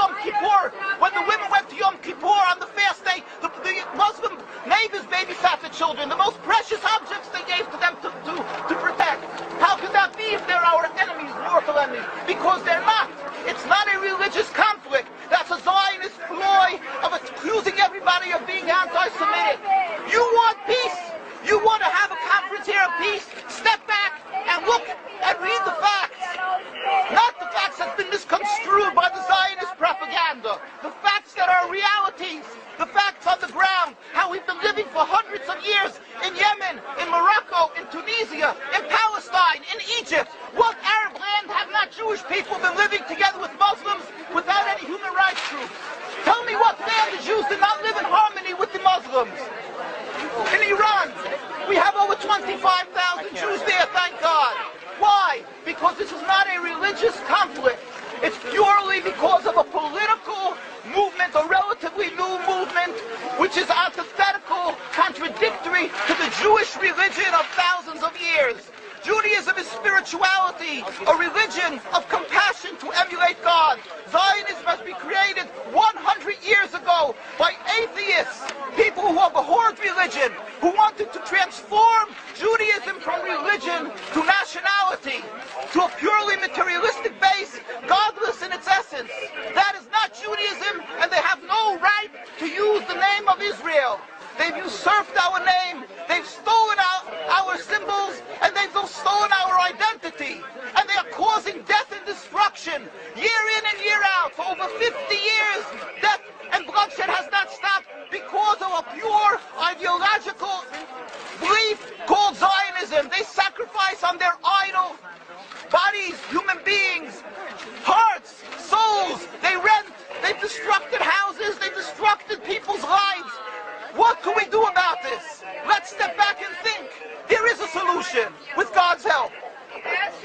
Yom Kippur, when the women went to Yom Kippur on the fast day, the Muslim neighbors babysat the children, the most precious objects they gave to them to protect. How could that be if they're our enemies, mortal enemies? Because they're not. It's not a religious conflict. That's a Zionist ploy of accusing everybody of being anti-Semitic. You want peace? You want to have a conference here of peace? Step back and look and read the facts. Not the facts that's been misconstrued by the Zionist propaganda. The facts that are realities. The facts on the ground. How we've been living for hundreds of years in Yemen, in Morocco, in Tunisia, in Palestine, in Egypt. What Arab land have not Jewish people been living together with Muslims without any human rights groups? Tell me what land the Jews did not live in harmony with the Muslims. In Iran, we have over 25,000 Jews there, thank God. Why? Because this is not a religious conflict. It's purely because of a political movement, a relatively new movement, which is antithetical, contradictory to the Jewish religion of thousands of years. Judaism is spirituality, a religion of compassion to emulate God. Zionism has been created 100 years ago by atheists, people who have abhorred religion, who wanted to transform Judaism from religion to nationality, to a purely materialistic base, godless in its essence. That is not Judaism, and they have no right to use the name of Israel. They've usurped our name, they've stolen our symbols, and they've stolen our identity. And they are causing death and destruction, year in and year out. For over 50 years, death and bloodshed has not stopped because of a pure ideological belief called Zionism. They sacrifice on their idol bodies, human beings, hearts, souls. They rent, they've destructed houses, they've destructed people's lives. What can we do about this? Let's step back and think. There is a solution with God's help.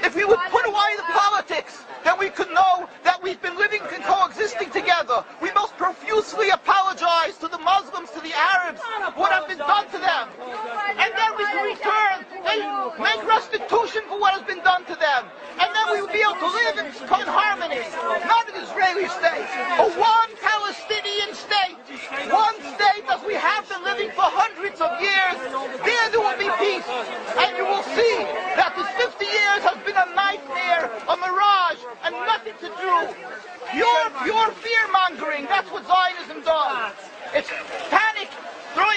If we would put away the politics, then we could know that we've been living and coexisting together. We most profusely apologize to the Muslims, to the Arabs, what has been done to them. And then we can return, they make restitution for what has been done to them. And then we will be able to live in harmony. Not an Israeli state, a one Palestinian state. One state as we have been living for hundreds of years. There will be peace. And you will see that this 50 years has been a nightmare, a mirage, and nothing to do. Pure fear-mongering, that's what Zionism does. It's panic,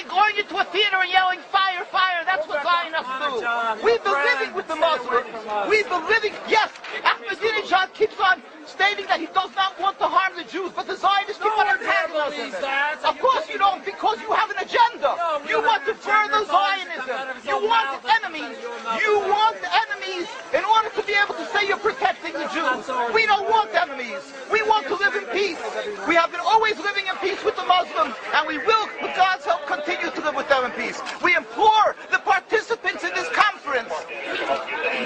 going into a theater and yelling, fire, fire, that's what Zionists do. We've been living with the Muslims. We've been living, yes, Ahmadinejad keeps on stating that he does not want to harm the Jews, but the Zionists keep on antagonizing them. Of course you don't, because you have an agenda. You want to further Zionism. You want enemies. You want enemies in order to be able to say you're protecting the Jews. We don't want enemies. We want to live in peace. We have been always living in peace with the Muslims, and we will, with God's help, continue to live with them in peace. We implore the participants in this conference,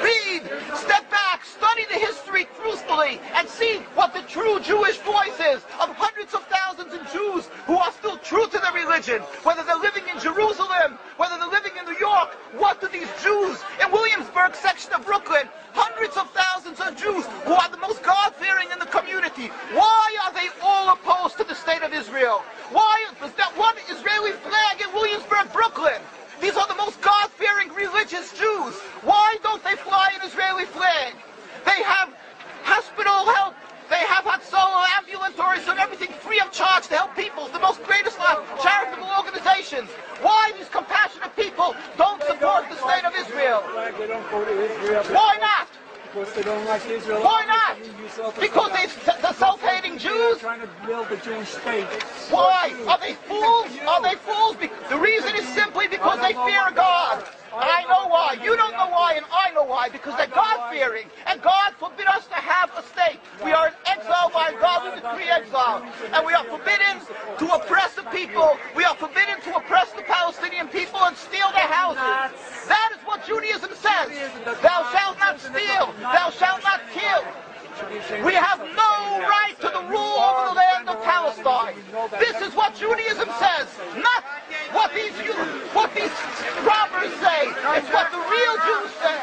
read, step back, study the history truthfully, and see what the true Jewish voice is of hundreds of thousands of Jews who are still true to their religion, whether they're living in Jerusalem, whether they're living in New York. What do these Jews in Williamsburg section of Brooklyn, hundreds of thousands of Jews who are the most God-fearing in the community, why are they all opposed to the state of Israel? Why is that one Israeli flag in Williamsburg, Brooklyn? These are the most God-fearing religious Jews. Why don't they fly an Israeli flag? They have hospital help. They have Hatzolah, ambulatories, and everything free of charge to help people. The most greatest charitable organizations. Why these compassionate people don't support the state of Israel? They don't go to Israel. Why not? Because they don't like Israel. Why not? Because they're self-hating Jews? They're trying to build a Jewish state. Why? Are they fools? Are they fools? The reason is simply because they fear God. I know why. You don't know why, and I know why. Because they're God-fearing. And God forbid us to have a state. We are in exile by God. We decree exile. And we are forbidden to oppress the people. We are forbidden to oppress the Palestinian people and steal their houses. That is what Judaism says. Thou shalt not steal. Thou shalt not kill. We have no right to the rule over the land of Palestine. This is what Judaism says, not what these robbers say. It's what the real Jews say.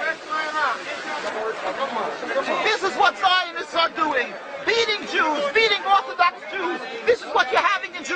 This is what Zionists are doing. Beating Jews, beating Orthodox Jews. what you're having in Jerusalem.